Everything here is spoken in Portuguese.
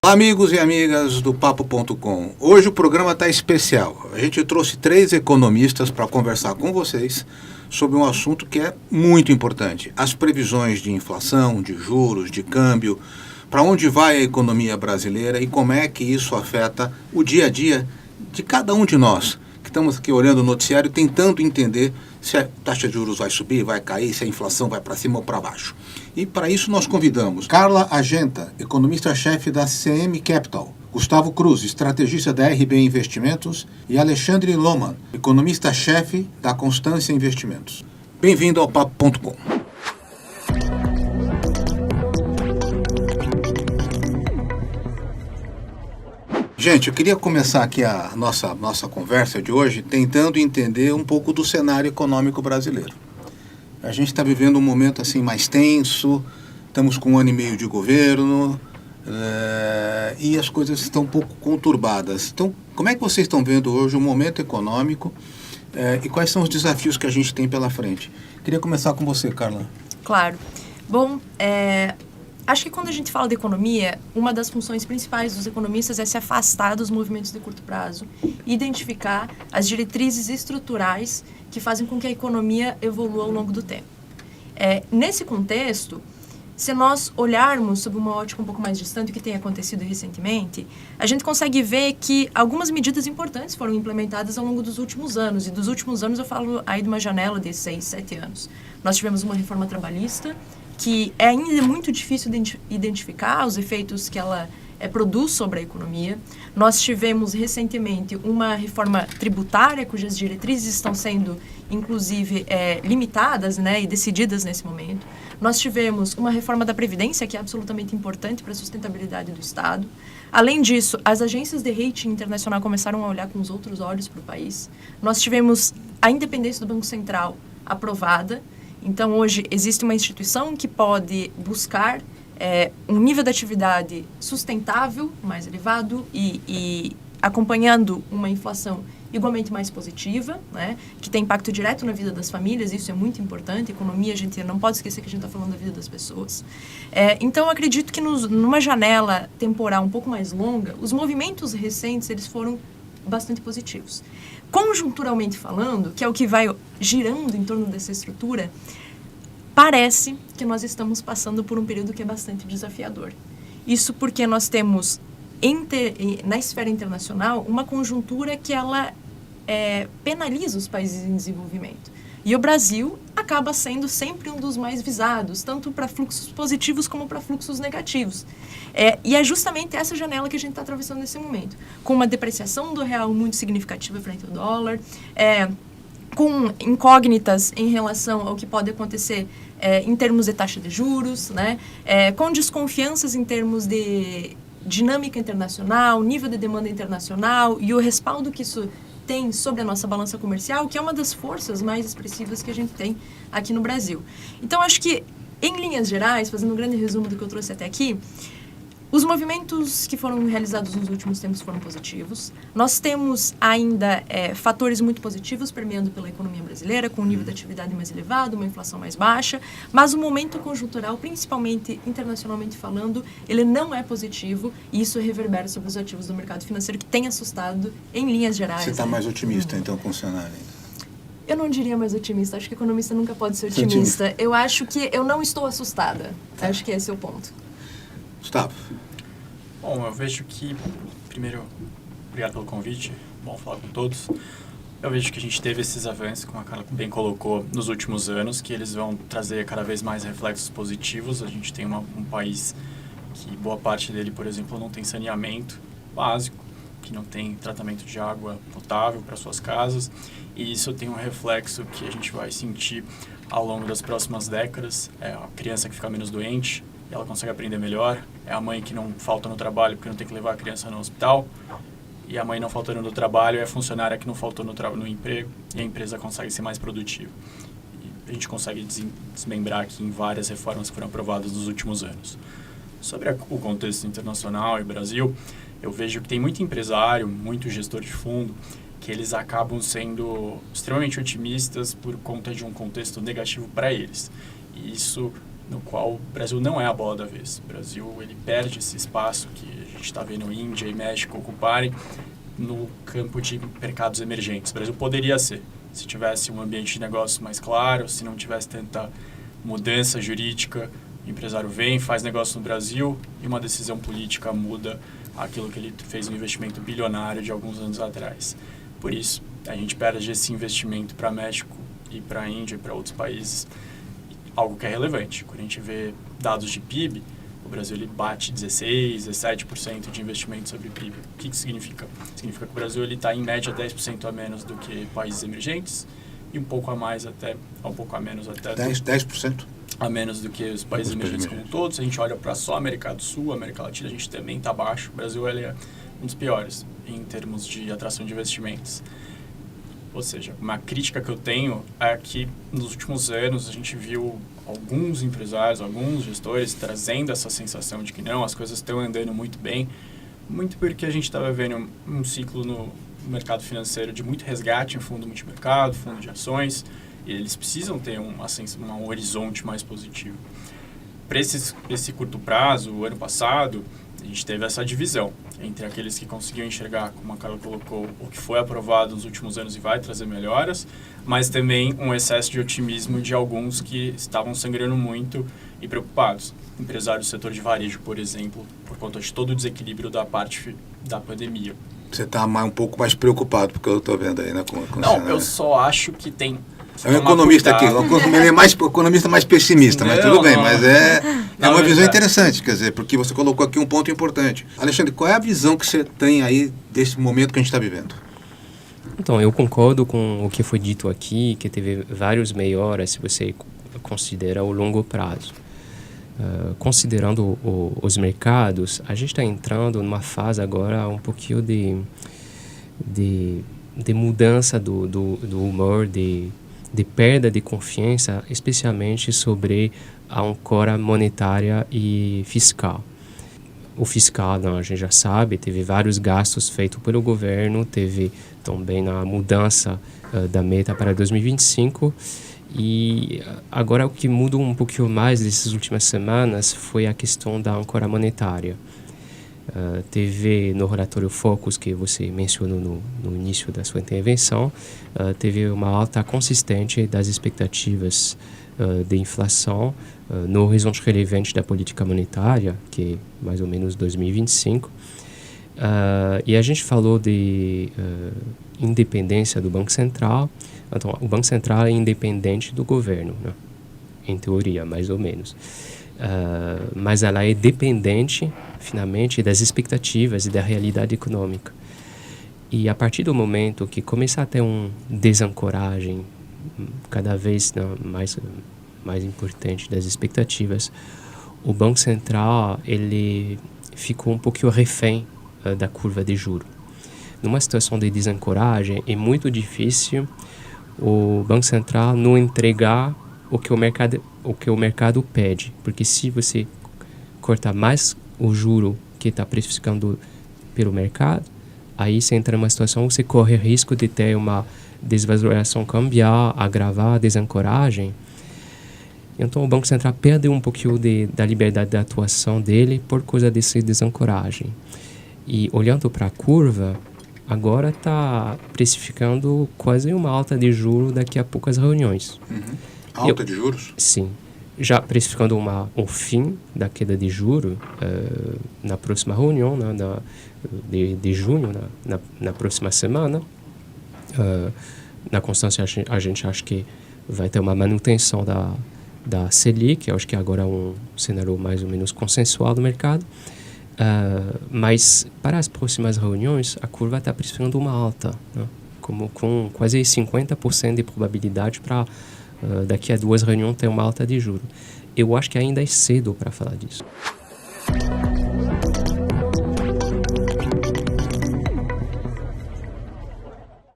Amigos e amigas do Papo.com, hoje o programa está especial. A gente trouxe 3 economistas para conversar com vocês sobre um assunto que é muito importante. As previsões de inflação, de juros, de câmbio, para onde vai a economia brasileira e como é que isso afeta o dia a dia de cada um de nós, que estamos aqui olhando o noticiário tentando entender se a taxa de juros vai subir, vai cair, se a inflação vai para cima ou para baixo. E para isso nós convidamos Carla Agenta, economista-chefe da CM Capital, Gustavo Cruz, estrategista da RB Investimentos, e Alexandre Lohmann, economista-chefe da Constância Investimentos. Bem-vindo ao Papo.com. Gente, eu queria começar aqui a nossa conversa de hoje tentando entender um pouco do cenário econômico brasileiro. A gente está vivendo um momento assim mais tenso, estamos com 1 ano e meio de governo e as coisas estão um pouco conturbadas. Então, como é que vocês estão vendo hoje o momento econômico e quais são os desafios que a gente tem pela frente? Queria começar com você, Carla. Claro. Bom, acho que quando a gente fala de economia, uma das funções principais dos economistas é se afastar dos movimentos de curto prazo e identificar as diretrizes estruturais que fazem com que a economia evolua ao longo do tempo. Nesse contexto, se nós olharmos sob uma ótica um pouco mais distante, o que tem acontecido recentemente, a gente consegue ver que algumas medidas importantes foram implementadas ao longo dos últimos anos. E dos últimos anos eu falo aí de uma janela de 6, 7 anos. Nós tivemos uma reforma trabalhista, que é ainda muito difícil de identificar os efeitos que ela produz sobre a economia. Nós tivemos recentemente uma reforma tributária, cujas diretrizes estão sendo, inclusive, limitadas, né, e decididas nesse momento. Nós tivemos uma reforma da Previdência, que é absolutamente importante para a sustentabilidade do Estado. Além disso, as agências de rating internacional começaram a olhar com os outros olhos para o país. Nós tivemos a independência do Banco Central aprovada. Então, hoje, existe uma instituição que pode buscar um nível de atividade sustentável, mais elevado, e acompanhando uma inflação igualmente mais positiva, né, que tem impacto direto na vida das famílias. Isso é muito importante. Economia, a gente não pode esquecer que a gente está falando da vida das pessoas. Então, eu acredito que numa janela temporal um pouco mais longa, os movimentos recentes eles foram bastante positivos. Conjunturalmente falando, que é o que vai girando em torno dessa estrutura, parece que nós estamos passando por um período que é bastante desafiador. Isso porque nós temos, na esfera internacional, uma conjuntura que ela penaliza os países em desenvolvimento. E o Brasil acaba sendo sempre um dos mais visados, tanto para fluxos positivos como para fluxos negativos. E é justamente essa janela que a gente está atravessando nesse momento, com uma depreciação do real muito significativa frente ao dólar, com incógnitas em relação ao que pode acontecer em termos de taxa de juros, né? Com desconfianças em termos de dinâmica internacional, nível de demanda internacional e o respaldo que isso tem sobre a nossa balança comercial, que é uma das forças mais expressivas que a gente tem aqui no Brasil. Então, acho que, em linhas gerais, fazendo um grande resumo do que eu trouxe até aqui, os movimentos que foram realizados nos últimos tempos foram positivos. Nós temos ainda fatores muito positivos permeando pela economia brasileira, com um nível de atividade mais elevado, uma inflação mais baixa, mas o momento conjuntural, principalmente internacionalmente falando, ele não é positivo e isso reverbera sobre os ativos do mercado financeiro, que tem assustado em linhas gerais. Você está mais otimista, então, com o cenário? Eu não diria mais otimista. Acho que economista nunca pode ser otimista. Eu acho que eu não estou assustada. Acho que esse é o ponto. Gustavo. Bom, eu vejo que, primeiro, obrigado pelo convite, bom falar com todos. Eu vejo que a gente teve esses avanços, como a Carla bem colocou, nos últimos anos, que eles vão trazer cada vez mais reflexos positivos. A gente tem um país que boa parte dele, por exemplo, não tem saneamento básico, que não tem tratamento de água potável para suas casas, e isso tem um reflexo que a gente vai sentir ao longo das próximas décadas. É a criança que fica menos doente, ela consegue aprender melhor, é a mãe que não falta no trabalho porque não tem que levar a criança no hospital, e a mãe não faltando no trabalho é a funcionária que não faltou no emprego, e a empresa consegue ser mais produtiva. E a gente consegue desmembrar aqui em várias reformas que foram aprovadas nos últimos anos. Sobre o contexto internacional e Brasil, eu vejo que tem muito empresário, muito gestor de fundo, que eles acabam sendo extremamente otimistas por conta de um contexto negativo para eles. E isso no qual o Brasil não é a bola da vez. O Brasil ele perde esse espaço que a gente está vendo Índia e México ocuparem no campo de mercados emergentes. O Brasil poderia ser, se tivesse um ambiente de negócios mais claro, se não tivesse tanta mudança jurídica. O empresário vem, faz negócio no Brasil e uma decisão política muda aquilo que ele fez um investimento bilionário de alguns anos atrás. Por isso, a gente perde esse investimento para México e para a Índia e para outros países, algo que é relevante. Quando a gente vê dados de PIB, o Brasil ele bate 16%, 17% de investimento sobre PIB. O que isso significa? Significa que o Brasil está em média 10% a menos do que países emergentes e um pouco a menos até 10%? A menos do que os países emergentes como todos. Se a gente olha para só a América do Sul, a América Latina, a gente também está baixo. O Brasil ele é um dos piores em termos de atração de investimentos. Ou seja, uma crítica que eu tenho é que nos últimos anos a gente viu alguns empresários, alguns gestores trazendo essa sensação de que não, as coisas estão andando muito bem, muito porque a gente estava vendo um ciclo no mercado financeiro de muito resgate em fundo multimercado, fundo de ações, e eles precisam ter um horizonte mais positivo. Para esse curto prazo, o ano passado, a gente teve essa divisão entre aqueles que conseguiam enxergar, como a Carla colocou, o que foi aprovado nos últimos anos e vai trazer melhoras, mas também um excesso de otimismo de alguns que estavam sangrando muito e preocupados. Empresários do setor de varejo, por exemplo, por conta de todo o desequilíbrio da parte da pandemia. Você está um pouco mais preocupado, porque eu estou vendo aí, né? Não, eu só acho que tem... É um economista aqui, ele é mais economista mais pessimista, mas tudo bem, mas é uma visão interessante, quer dizer, porque você colocou aqui um ponto importante. Alexandre, qual é a visão que você tem aí desse momento que a gente está vivendo? Então, eu concordo com o que foi dito aqui, que teve várias melhoras se você considera o longo prazo. Considerando os mercados, a gente está entrando numa fase agora um pouquinho de mudança do humor, de perda de confiança, especialmente sobre a âncora monetária e fiscal. O fiscal, a gente já sabe, teve vários gastos feitos pelo governo, teve também a mudança da meta para 2025, e agora o que mudou um pouquinho mais nessas últimas semanas foi a questão da âncora monetária. Teve no relatório Focus, que você mencionou no início da sua intervenção, teve uma alta consistente das expectativas de inflação no horizonte relevante da política monetária, que é mais ou menos 2025. E a gente falou de independência do Banco Central. Então, o Banco Central é independente do governo, né? Em teoria, mais ou menos. Mas ela é dependente, finalmente, das expectativas e da realidade econômica. E a partir do momento que começar a ter uma desancoragem cada vez mais importante das expectativas, o Banco Central ele ficou um pouquinho refém da curva de juros. Numa situação de desancoragem, é muito difícil o Banco Central não entregar o que o mercado pede, porque se você cortar mais o juro que está precificando pelo mercado, aí você entra numa situação que você corre risco de ter uma desvalorização cambial, agravar a desancoragem. Então o Banco Central perde um pouquinho da liberdade de atuação dele por causa dessa desancoragem. E olhando para a curva, agora está precificando quase uma alta de juros daqui a poucas reuniões. Alta de juros? Sim. Já precificando um fim da queda de juros na próxima reunião, de junho, na próxima semana. Na Constância, a gente acha que vai ter uma manutenção da Selic, eu acho que agora é um cenário mais ou menos consensual do mercado. Mas para as próximas reuniões, a curva está precificando uma alta, né? Com quase 50% de probabilidade para daqui a 2 reuniões ter uma alta de juros. Eu acho que ainda é cedo para falar disso.